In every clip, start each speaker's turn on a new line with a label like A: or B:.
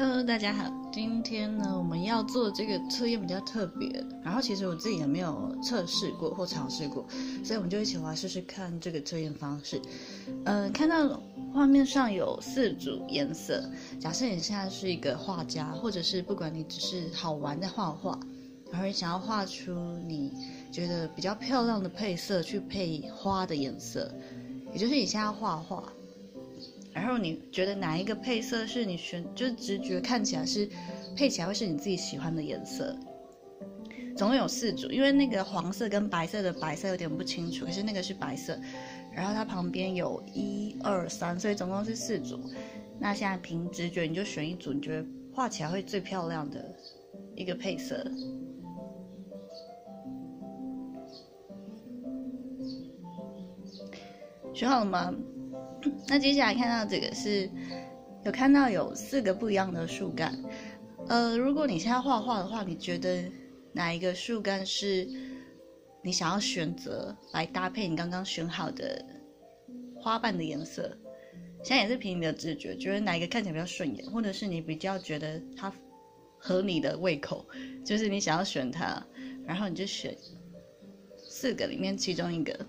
A: Hello， 大家好。今天呢，我们要做这个测验比较特别，然后其实我自己也没有测试过或尝试过，所以我们就一起来试试看这个测验方式。看到画面上有4组颜色，假设你现在是一个画家，或者是不管你只是好玩在画画，然后你想要画出你觉得比较漂亮的配色去配花的颜色，也就是你现在画画。然后你觉得哪一个配色是你就是直觉看起来是配起来会是你自己喜欢的颜色？总共有4组，因为那个黄色跟白色的白色有点不清楚，可是那个是白色，然后它旁边有1、2、3，所以总共是4组。那现在凭直觉你就选一组你觉得画起来会最漂亮的一个配色。选好了吗？那接下来看到这个是有看到有4个不一样的树干，如果你现在画画的话，你觉得哪一个树干是你想要选择来搭配你刚刚选好的花瓣的颜色？现在也是凭你的直觉，觉得哪一个看起来比较顺眼，或者是你比较觉得它合你的胃口，就是你想要选它，然后你就选4个里面其中一个。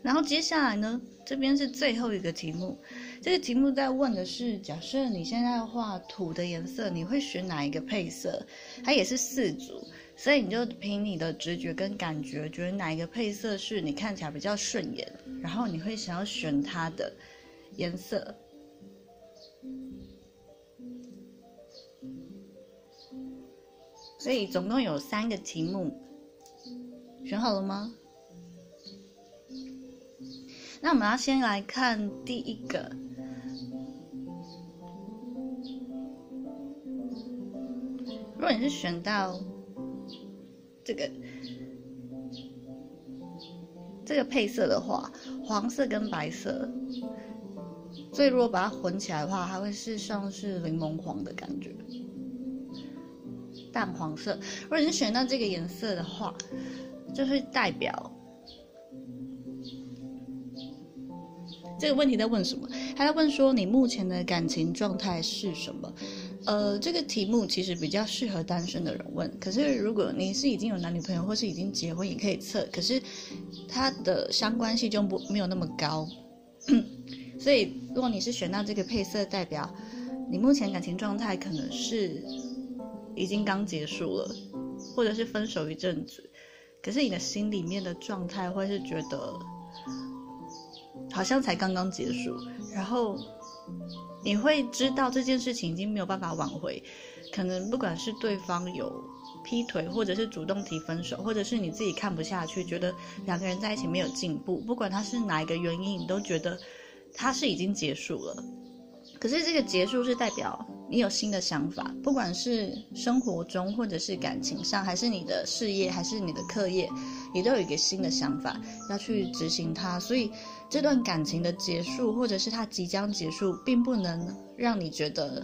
A: 然后接下来呢，这边是最后一个题目。这个题目在问的是，假设你现在要画土的颜色，你会选哪一个配色？它也是4组，所以你就凭你的直觉跟感觉，觉得哪一个配色是你看起来比较顺眼，然后你会想要选它的颜色。所以总共有3个题目，选好了吗？那我们要先来看第一个，如果你是选到这个配色的话，黄色跟白色，所以如果把它混起来的话，它会像是柠檬黄的感觉，淡黄色。如果你是选到这个颜色的话，就会代表这个问题在问什么？他在问说你目前的感情状态是什么？这个题目其实比较适合单身的人问，可是如果你是已经有男女朋友或是已经结婚也可以测，可是它的相关性就没有那么高。所以如果你是选到这个配色，代表你目前感情状态可能是已经刚结束了，或者是分手一阵子，可是你的心里面的状态会是觉得好像才刚刚结束，然后你会知道这件事情已经没有办法挽回，可能不管是对方有劈腿，或者是主动提分手，或者是你自己看不下去，觉得2个人在一起没有进步，不管他是哪一个原因，你都觉得他是已经结束了。可是这个结束是代表你有新的想法，不管是生活中或者是感情上，还是你的事业，还是你的课业，你都有一个新的想法要去执行它。所以这段感情的结束，或者是它即将结束，并不能让你觉得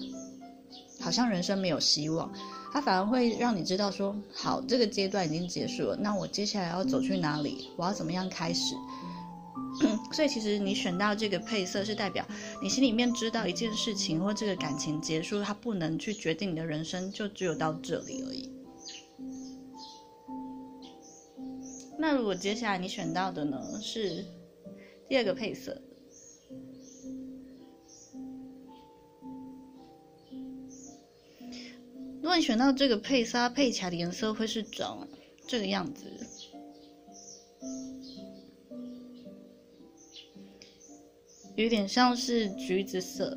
A: 好像人生没有希望，它反而会让你知道说，好，这个阶段已经结束了，那我接下来要走去哪里，我要怎么样开始。所以其实你选到这个配色是代表你心里面知道一件事情或这个感情结束，它不能去决定你的人生，就只有到这里而已。那如果接下来你选到的呢是第2个配色，如果你选到这个配色，它配起来的颜色会是长这个样子，有点像是橘子色。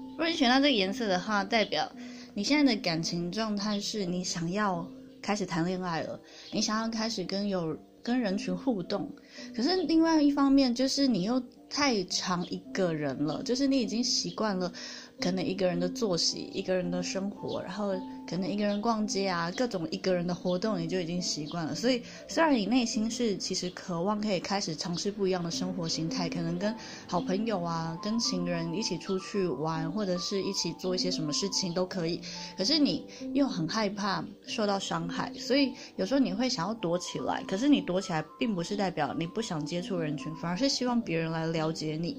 A: 如果你选到这个颜色的话，代表你现在的感情状态是你想要开始谈恋爱了，你想要开始跟人群互动，可是另外一方面就是你又太常一个人了，就是你已经习惯了可能一个人的作息，一个人的生活，然后可能一个人逛街啊，各种一个人的活动你就已经习惯了。所以虽然你内心是其实渴望可以开始尝试不一样的生活形态，可能跟好朋友啊，跟情人一起出去玩，或者是一起做一些什么事情都可以，可是你又很害怕受到伤害，所以有时候你会想要躲起来，可是你躲起来并不是代表你不想接触人群，反而是希望别人来了解你。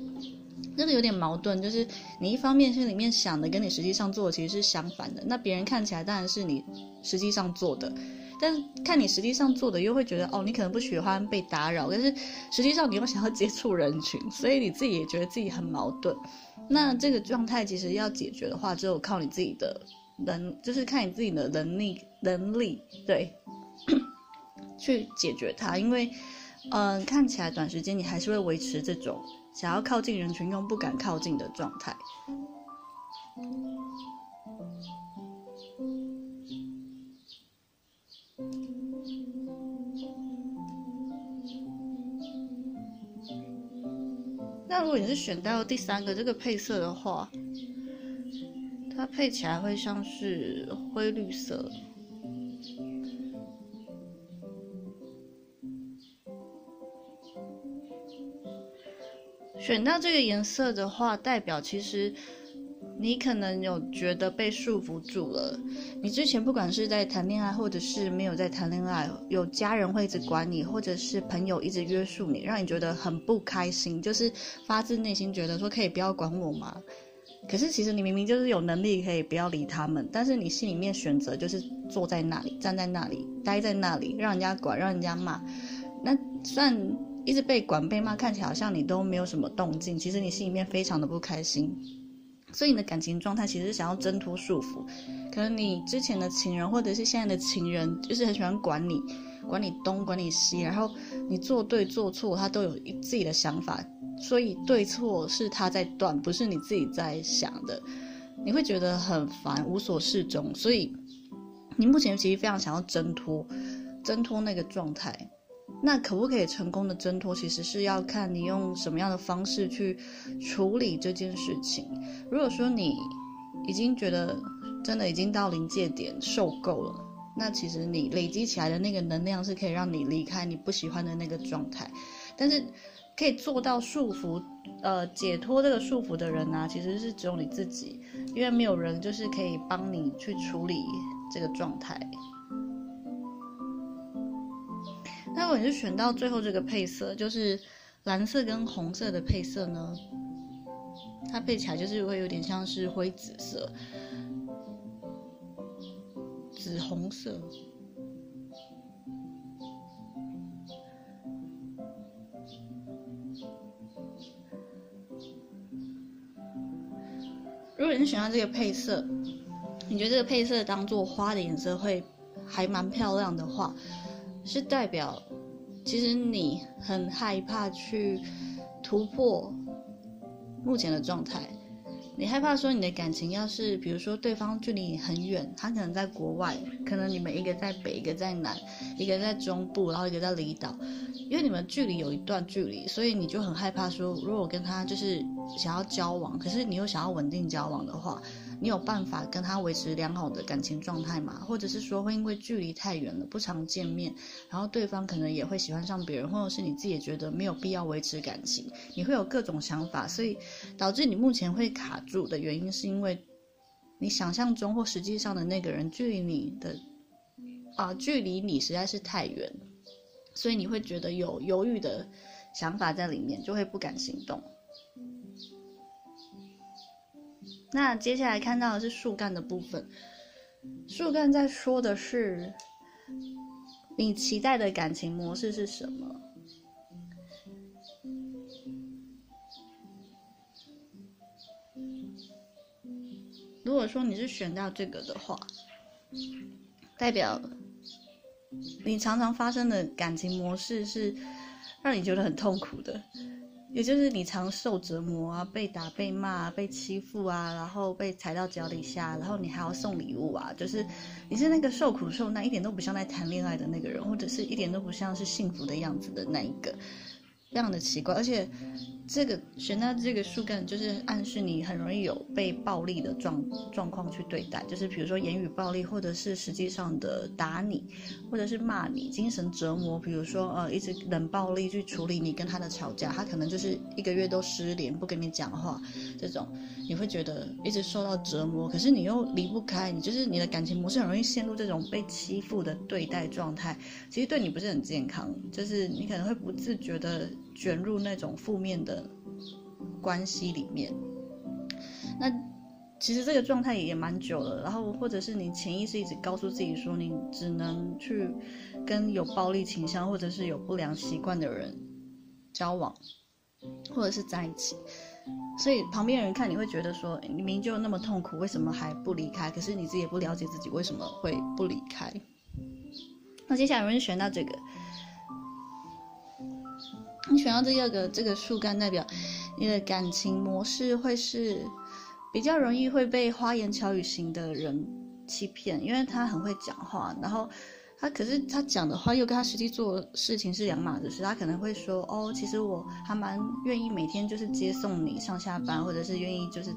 A: 这个有点矛盾，就是你一方面心里面想的跟你实际上做的其实是相反的，那别人看起来当然是你实际上做的，但是看你实际上做的又会觉得你可能不喜欢被打扰，但是实际上你又想要接触人群，所以你自己也觉得自己很矛盾。那这个状态其实要解决的话，只有靠你自己的就是看你自己的能力对去解决它。因为看起来短时间你还是会维持这种想要靠近人群又不敢靠近的状态。那如果你是选到第3个这个配色的话，它配起来会像是灰绿色。选到这个颜色的话，代表其实你可能有觉得被束缚住了。你之前不管是在谈恋爱，或者是没有在谈恋爱，有家人会一直管你，或者是朋友一直约束你，让你觉得很不开心，就是发自内心觉得说可以不要管我吗？可是其实你明明就是有能力可以不要理他们，但是你心里面选择就是坐在那里，站在那里，待在那里，让人家管，让人家骂。那虽然一直被管被骂，看起来好像你都没有什么动静，其实你心里面非常的不开心。所以你的感情状态其实是想要挣脱束缚，可能你之前的情人或者是现在的情人就是很喜欢管你东管你西，然后你做对做错他都有自己的想法，所以对错是他在断，不是你自己在想的，你会觉得很烦，无所适从。所以你目前其实非常想要挣脱那个状态。那可不可以成功的挣脱，其实是要看你用什么样的方式去处理这件事情。如果说你已经觉得真的已经到临界点受够了，那其实你累积起来的那个能量是可以让你离开你不喜欢的那个状态。但是可以做到束缚解脱这个束缚的人啊，其实是只有你自己，因为没有人就是可以帮你去处理这个状态。那如果你是选到最后这个配色，就是蓝色跟红色的配色呢，它配起来就是会有点像是灰紫色、紫红色。如果你选到这个配色，你觉得这个配色当做花的颜色会还蛮漂亮的话，是代表其实你很害怕去突破目前的状态。你害怕说你的感情要是比如说对方距离你很远，他可能在国外，可能你们一个在北，一个在南，一个在中部，然后一个在离岛，因为你们距离有一段距离，所以你就很害怕说，如果我跟他就是想要交往，可是你又想要稳定交往的话，你有办法跟他维持良好的感情状态吗？或者是说会因为距离太远了不常见面，然后对方可能也会喜欢上别人，或者是你自己也觉得没有必要维持感情，你会有各种想法，所以导致你目前会卡住的原因是因为你想象中或实际上的那个人距离你实在是太远，所以你会觉得有犹豫的想法在里面，就会不敢行动。那接下来看到的是树干的部分，树干在说的是你期待的感情模式是什么。如果说你是选到这个的话，代表你常常发生的感情模式是让你觉得很痛苦的，也就是你常受折磨啊，被打被骂被欺负啊，然后被踩到脚底下，然后你还要送礼物啊，就是你是那个受苦受难一点都不像在谈恋爱的那个人，或者是一点都不像是幸福的样子的那一个，非常的奇怪。而且选到这个树干，就是暗示你很容易有被暴力的状况去对待，就是比如说言语暴力，或者是实际上的打你，或者是骂你，精神折磨，比如说一直冷暴力去处理你跟他的吵架，他可能就是1个月都失联，不跟你讲话，这种你会觉得一直受到折磨，可是你又离不开，你的感情模式很容易陷入这种被欺负的对待状态，其实对你不是很健康，就是你可能会不自觉的卷入那种负面的关系里面。那其实这个状态也蛮久了，然后或者是你潜意识一直告诉自己说你只能去跟有暴力倾向或者是有不良习惯的人交往或者是在一起，所以旁边人看你会觉得说你明明就那么痛苦，为什么还不离开？可是你自己也不了解自己为什么会不离开。那接下来我们选到这个，你选到这个树干，代表你的感情模式会是比较容易会被花言巧语型的人欺骗，因为他很会讲话，然后可是他讲的话又跟他实际做的事情是两码子事。他可能会说其实我还蛮愿意每天就是接送你上下班，或者是愿意就是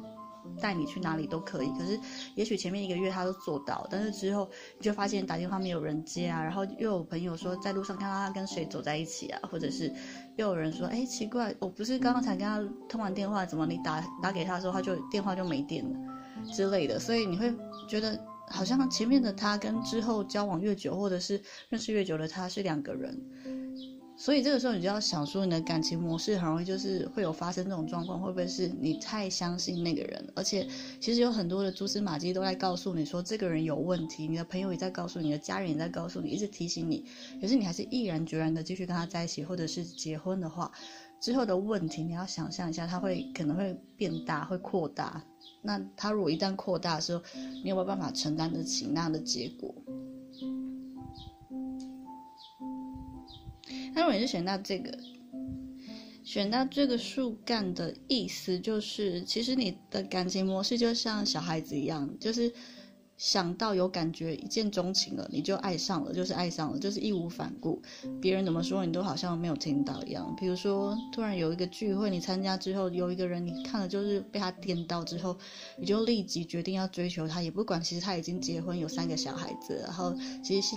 A: 带你去哪里都可以，可是也许前面1个月他都做到，但是之后你就发现打电话没有人接啊，然后又有朋友说在路上看到他跟谁走在一起啊，或者是又有人说奇怪，我不是刚刚才跟他通完电话，怎么你打给他的时候他就电话就没电了之类的，所以你会觉得好像前面的他跟之后交往越久或者是认识越久的他是2个人。所以这个时候你就要想说，你的感情模式很容易就是会有发生这种状况，会不会是你太相信那个人，而且其实有很多的蛛丝马迹都在告诉你说这个人有问题，你的朋友也在告诉你，你的家人也在告诉你，一直提醒你，可是你还是毅然决然的继续跟他在一起，或者是结婚的话，之后的问题你要想象一下，他可能会变大，会扩大，那他如果一旦扩大的时候，你有没有办法承担得起那样的结果？那如果你是选到这个树干的意思，就是其实你的感情模式就像小孩子一样，就是想到有感觉一见钟情了，你就爱上了，就是爱上了，就是义无反顾，别人怎么说你都好像没有听到一样。比如说突然有一个聚会你参加之后，有一个人你看了就是被他电到之后，你就立即决定要追求他，也不管其实他已经结婚有3个小孩子，然后其实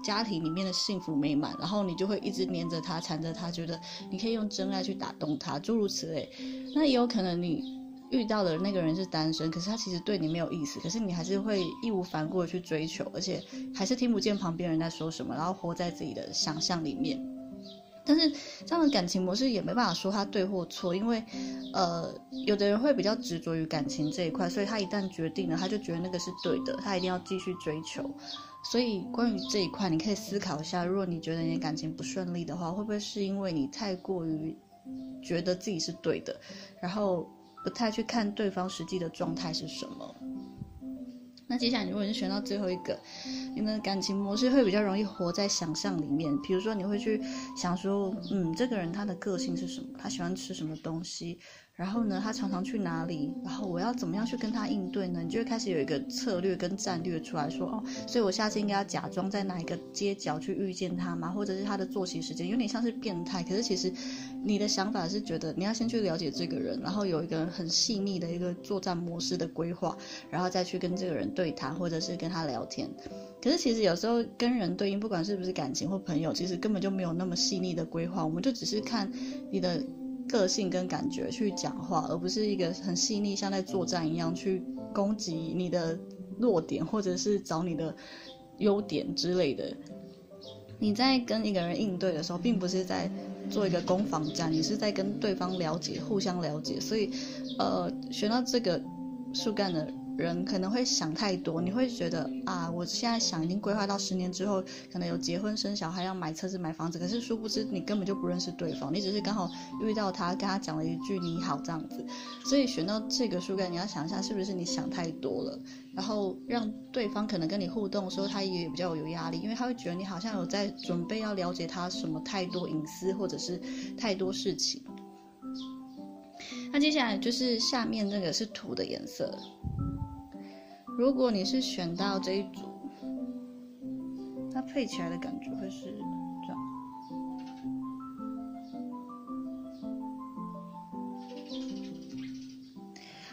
A: 家庭里面的幸福美满，然后你就会一直黏着他缠着他，觉得你可以用真爱去打动他，诸如此类。那也有可能你遇到的那个人是单身，可是他其实对你没有意思，可是你还是会义无反顾的去追求，而且还是听不见旁边人在说什么，然后活在自己的想象里面。但是这样的感情模式也没办法说他对或错，因为有的人会比较执着于感情这一块，所以他一旦决定了，他就觉得那个是对的，他一定要继续追求。所以关于这一块你可以思考一下，如果你觉得你的感情不顺利的话，会不会是因为你太过于觉得自己是对的，然后不太去看对方实际的状态是什么。那接下来如果你选到最后一个，你们的感情模式会比较容易活在想象里面，比如说你会去想说这个人他的个性是什么，他喜欢吃什么东西，然后呢他常常去哪里，然后我要怎么样去跟他应对呢？你就会开始有一个策略跟战略出来说所以我下次应该要假装在哪一个街角去遇见他吗？或者是他的作息时间，有点像是变态，可是其实你的想法是觉得你要先去了解这个人，然后有一个很细腻的一个作战模式的规划，然后再去跟这个人对谈或者是跟他聊天。可是其实有时候跟人对应，不管是不是感情或朋友，其实根本就没有那么细腻的规划，我们就只是看你的个性跟感觉去讲话，而不是一个很细腻像在作战一样去攻击你的弱点或者是找你的优点之类的。你在跟一个人应对的时候，并不是在做一个攻防战，你是在跟对方了解，互相了解。所以选到这个树干的人可能会想太多，你会觉得我现在想已经规划到10年之后可能有结婚生小孩要买车子买房子，可是殊不知你根本就不认识对方，你只是刚好遇到他跟他讲了一句你好这样子。所以选到这个树干，你要想一下是不是你想太多了，然后让对方可能跟你互动的时候他也比较有压力，因为他会觉得你好像有在准备要了解他什么太多隐私或者是太多事情。那接下来就是下面这个是土的颜色，如果你是选到这一组，它配起来的感觉会是这样。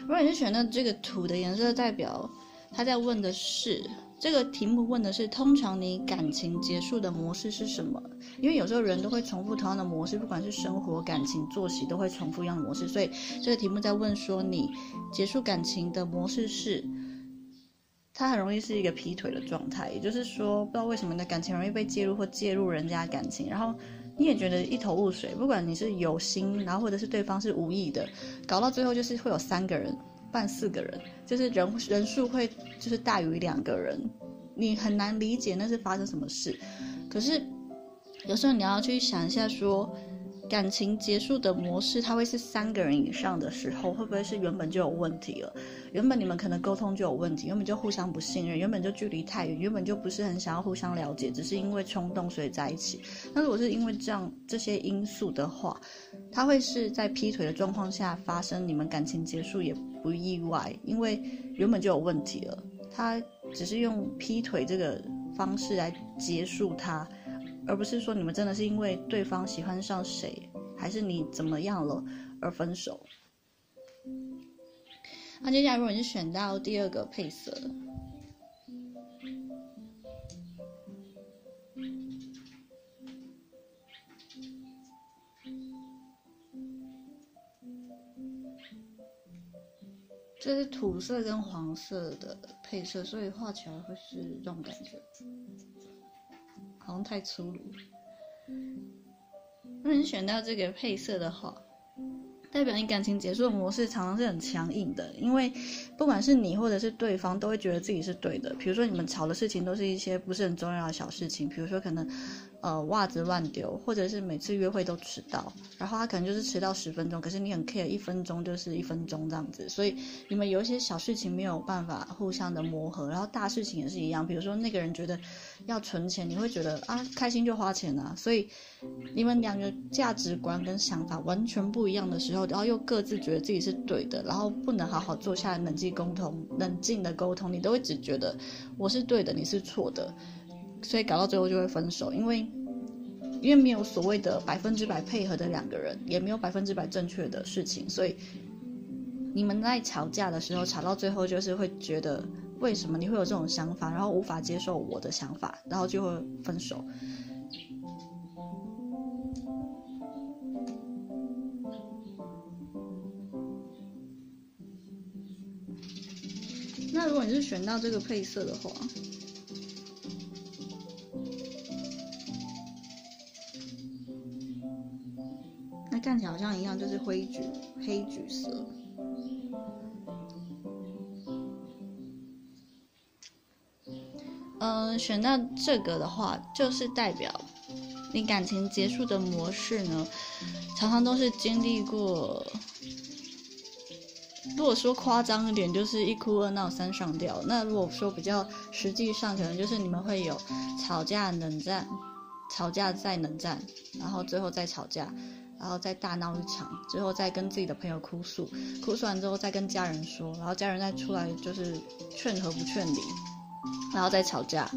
A: 如果你是选到这个土的颜色，代表他在问的是，这个题目问的是通常你感情结束的模式是什么？因为有时候人都会重复同样的模式，不管是生活、感情、作息都会重复一样的模式，所以这个题目在问说你结束感情的模式是，它很容易是一个劈腿的状态，也就是说不知道为什么你的感情容易被介入或介入人家感情，然后你也觉得一头雾水，不管你是有心，然后或者是对方是无意的，搞到最后就是会有3个人半4个人，就是人数会就是大于2个人，你很难理解那是发生什么事。可是有时候你要去想一下说，感情结束的模式它会是3个人以上的时候，会不会是原本就有问题了？原本你们可能沟通就有问题，原本就互相不信任，原本就距离太远，原本就不是很想要互相了解，只是因为冲动所以在一起。那如果是因为这些因素的话，它会是在劈腿的状况下发生，你们感情结束也不意外，因为原本就有问题了，他只是用劈腿这个方式来结束它，而不是说你们真的是因为对方喜欢上谁，还是你怎么样了而分手。那接下来如果你是选到第2个配色，这是土色跟黄色的配色，所以画起来会是这种感觉，好像太粗鲁。如果你选到这个配色的话，代表你感情结束的模式常常是很强硬的，因为不管是你或者是对方都会觉得自己是对的。比如说你们吵的事情都是一些不是很重要的小事情，比如说可能袜子乱丢，或者是每次约会都迟到，然后他可能就是迟到10分钟，可是你很 care 1分钟就是1分钟这样子，所以你们有一些小事情没有办法互相的磨合，然后大事情也是一样，比如说那个人觉得要存钱，你会觉得啊开心就花钱啊，所以你们2个价值观跟想法完全不一样的时候，然后又各自觉得自己是对的，然后不能好好坐下来冷静的沟通，你都会只觉得我是对的，你是错的，所以搞到最后就会分手，因为没有所谓的100%配合的2个人，也没有100%正确的事情，所以你们在吵架的时候吵到最后就是会觉得为什么你会有这种想法，然后无法接受我的想法，然后就会分手。那如果你是选到这个配色的话，那看起来好像一样，就是黑橘色。选到这个的话，就是代表你感情结束的模式呢，常常都是经历过，如果说夸张一点，就是1哭2闹3上吊。那如果说比较实际上，可能就是你们会有吵架冷战，吵架再冷战，然后最后再吵架，然后再大闹一场，之后再跟自己的朋友哭诉完之后再跟家人说，然后家人再出来就是劝和不劝离，然后再吵架，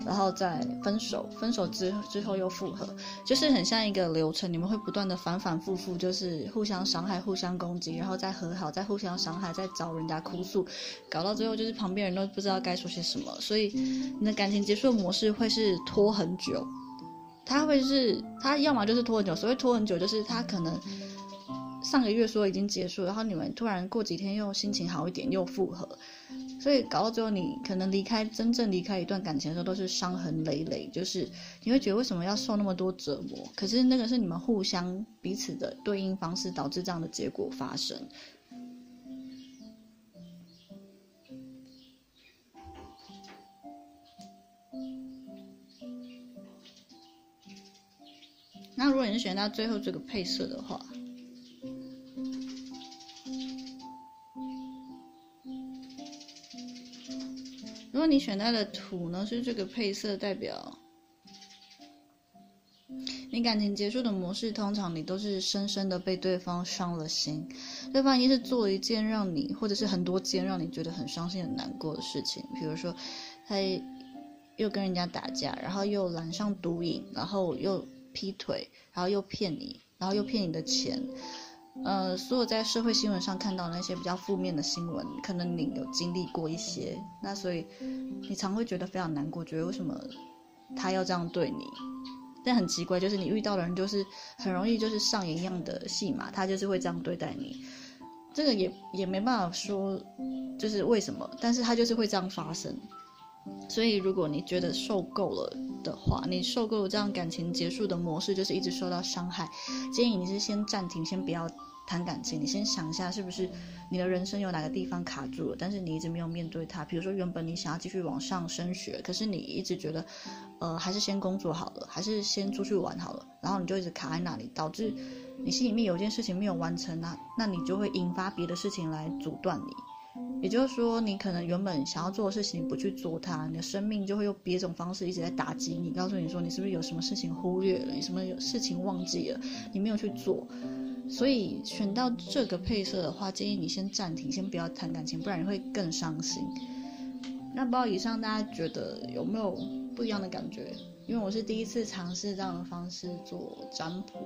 A: 然后再分手之后又复合，就是很像一个流程，你们会不断的反反复复，就是互相伤害互相攻击，然后再和好，再互相伤害，再找人家哭诉，搞到最后就是旁边人都不知道该说些什么，所以你的感情结束的模式会是拖很久，他要么就是拖很久，所谓拖很久就是他可能上个月说已经结束，然后你们突然过几天又心情好一点又复合，所以搞到最后你可能真正离开一段感情的时候都是伤痕累累，就是你会觉得为什么要受那么多折磨，可是那个是你们互相彼此的对应方式导致这样的结果发生。那如果你是选到最后这个配色的话，如果你选到的土呢是这个配色，代表你感情结束的模式，通常你都是深深的被对方伤了心，对方一定是做了一件让你或者是很多件让你觉得很伤心很难过的事情，比如说他又跟人家打架，然后又染上毒瘾，然后又劈腿，然后又骗你，然后又骗你的钱，所有在社会新闻上看到的那些比较负面的新闻，可能你有经历过一些，那所以你常会觉得非常难过，觉得为什么他要这样对你。但很奇怪，就是你遇到的人就是很容易就是上演一样的戏码，他就是会这样对待你。这个也没办法说就是为什么，但是他就是会这样发生。所以如果你觉得受够了的话，你受够了这样感情结束的模式，就是一直受到伤害，建议你是先暂停，先不要谈感情，你先想一下是不是你的人生有哪个地方卡住了，但是你一直没有面对它。比如说原本你想要继续往上升学，可是你一直觉得还是先工作好了，还是先出去玩好了，然后你就一直卡在那里，导致你心里面有件事情没有完成啊，那你就会引发别的事情来阻断你。也就是说，你可能原本想要做的事情不去做它，你的生命就会用别种方式一直在打击你，告诉你说你是不是有什么事情忽略了，你什么事情忘记了，你没有去做。所以选到这个配色的话，建议你先暂停，先不要谈感情，不然你会更伤心。那不知道以上大家觉得有没有不一样的感觉？因为我是第一次尝试这样的方式做占卜。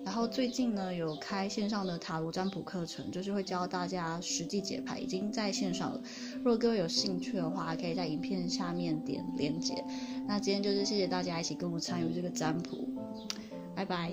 A: 然后最近呢有开线上的塔罗占卜课程，就是会教大家实际解牌，已经在线上了。如果各位有兴趣的话，可以在影片下面点连结。那今天就是谢谢大家一起跟我参与这个占卜，拜拜。